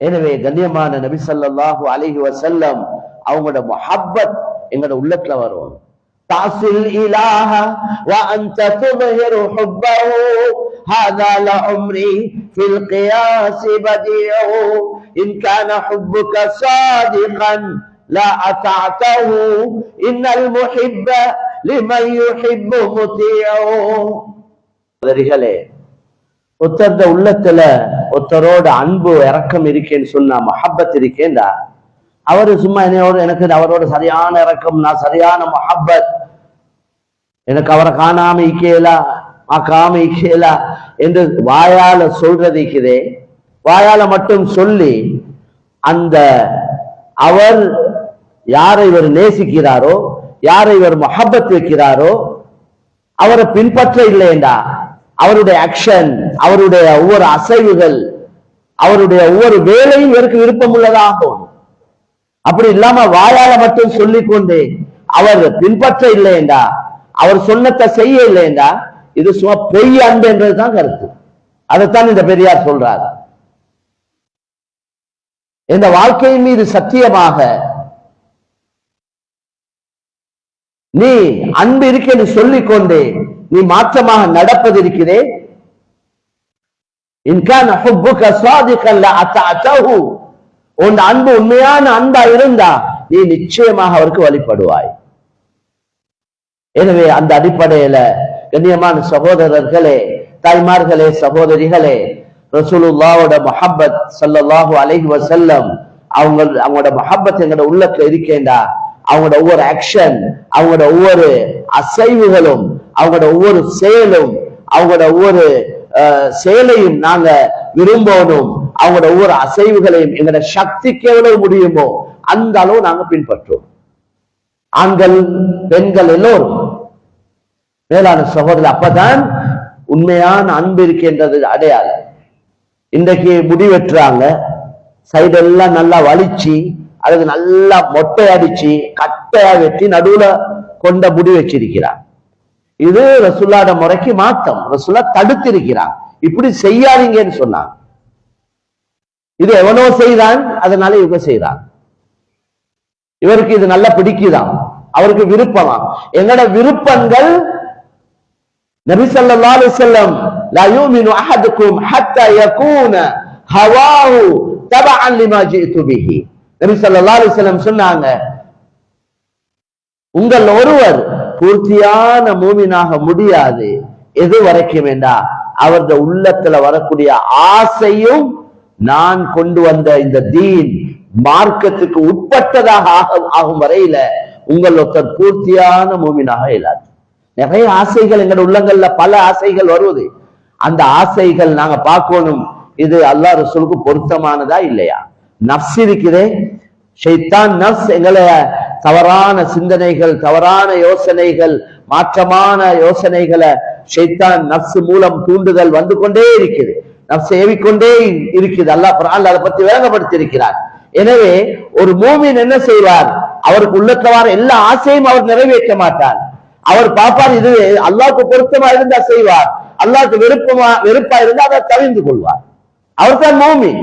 எனவே கண்ணியமான நபி ஸல்லல்லாஹு அலைஹி வஸல்லம் அவங்களோட முஹப்பத் எங்களோட உள்ளத்துல வரும். தாசில் இலாஹ வ அன்த துظஹிரு ஹுப்பஹு ஹாதா லஉம்ரி ஃபில் கியாஸ் பதீஉ இன் கான ஹுப்புக சாதிகன் லா அத்தஅதஹு இன்னல் முஹிப்ப லிமன் யுஹிப்பு முதீஉ. சகோதரிகளே, ஒருத்தர் உள்ளத்துல ஒருத்தரோட அன்பு இரக்கம் இருக்கேன்னு சொன்னா, மஹப்பத் இருக்கேன்டா, அவரு சும்மா என்னையோட எனக்கு அவரோட சரியான இரக்கம், நான் சரியான மஹப்பத், எனக்கு அவரை காணாம இக்கேலா ஆக்காம இக்கேலா என்று வாயால சொல்றதுக்குதே, வாயால மட்டும் சொல்லி அந்த அவர் யாரை இவர் நேசிக்கிறாரோ, யாரை இவர் மஹப்பத் வைக்கிறாரோ அவரை பின்பற்ற இல்லையேண்டா, அவருடைய ஆக்ஷன், அவருடைய ஒவ்வொரு அசைவுகள், அவருடைய ஒவ்வொரு வேலையும் இவருக்கு விருப்பம் உள்ளதாகும். அப்படி இல்லாம வாயால மட்டும் சொல்லிக் கொண்டு அவர் பின்பற்ற இல்லையேண்டா, அவர் சொன்னதை செய்ய இல்லையேண்டா, இது சும்மா பொய் அன்பு என்றதுதான் கருத்து. அதைத்தான் இந்த பெரியார் சொல்றார். இந்த வாழ்க்கையின் மீது சத்தியமாக நீ அன்பு இருக்கேன்னு சொல்லிக் கொண்டே நீ மாற்றமாக நடப்பது இருக்கிறே, உன் அன்பு உண்மையான அன்பா இருந்தா நீ நிச்சயமாக அவருக்கு வழிபடுவாய். எனவே அந்த அடிப்படையில கண்ணியமான சகோதரர்களே, தாய்மார்களே, சகோதரிகளே, ரசூலுல்லாஹ்வோட முஹப்பத் ஸல்லல்லாஹு அலைஹி வஸல்லம் அவங்களோட முஹப்பத் எங்களோட உள்ளத்துல இருக்கேண்டா, அவங்களோட ஒவ்வொரு ஆக்ஷன், அவங்களோட ஒவ்வொரு அசைவுகளும், அவங்களோட ஒவ்வொரு செயலும், அவங்களோட ஒவ்வொரு செயலையும் நாங்க விரும்பணும். அவங்களோட ஒவ்வொரு அசைவுகளையும் எங்களோட சக்திக்கு எவ்வளவு முடியுமோ அந்த அளவு நாங்க பின்பற்றோம். ஆண்கள், பெண்கள் எல்லோரும். மேலான சகோதரர், அப்பதான் உண்மையான அன்பு இருக்கின்றது அடையாளம். இன்றைக்கு முடி வெட்டுறாங்க, சைடெல்லாம் நல்லா வலிச்சு அல்லது நல்லா மொட்டை அடிச்சு கட்டையா வெட்டி நடுவுல கொண்ட முடி வச்சிருக்கிறார். இது ரசூலுல்லாஹ்வுடைய முறைக்கு மாத்தம். ரசூலுல்லாஹ் தடுத்திருக்கிறார், இப்படி செய்யாதீங்கன்னு சொன்னாங்க. இது எவனோ செய்தான், அதனால இவங்க செய்றான். இவருக்கு இது நல்லா பிடிக்குதான், அவருக்கு விருப்பமா. எங்கட விருப்பங்கள் நபி ஸல்லல்லாஹு அலைஹி வஸல்லம் லா யூமினு அஹதுக்கும் ஹத்தா யகூன ஹவாஹு தபஅன் லிமா ஜிது பிஹி. நபி ஸல்லல்லாஹு அலைஹி வஸல்லம் சொன்னாங்க, உங்கள் ஒருவர் பூர்த்தியான மூமினாக முடியாது எது வரைக்கும் என்றா அவரது உள்ளத்துல வரக்கூடிய ஆசையும் நான் கொண்டு வந்த இந்த தீன் மார்க்கத்துக்கு உட்பட்டதாக ஆகும் வரையில உங்கள் ஒருத்தர் பூர்த்தியான மூமினாக இயலாது. நிறைய ஆசைகள் எங்களோட உள்ளங்கள்ல பல ஆசைகள் வருவது. அந்த ஆசைகள் நாங்க பார்க்கணும், இது அல்லாஹ் ரசூலுக்கு பொருத்தமானதா இல்லையா. நஃப்ஸ் இருக்குதே, ஷைத்தான் நஃப்ஸ் எங்களை தவறான சிந்தனைகள், தவறான யோசனைகள், மாற்றமான யோசனைகளை ஷைத்தான் நஃப்ஸ் மூலம் தூண்டுதல் வந்து கொண்டே இருக்குது, நஃப்ஸ் ஏவிக்கொண்டே இருக்குது. அல்லாஹ் குர்ஆன்ல அதை பத்தி விளங்கப்படுத்தி இருக்கிறார். எனவே ஒரு மூமின் என்ன செய்வார், அவருக்கு உள்ளத்தவாறு எல்லா ஆசையும் அவர் நிறைவேற்ற மாட்டார். அவர் பார்ப்பார், இது அல்லாஹ்வுக்கு பொருத்தமா இருந்தா செய்வார், அல்லாஹ்வுக்கு வெறுப்பா இருந்தா அதை தவிர்த்து கொள்வார். அவர் தான் மூமின்.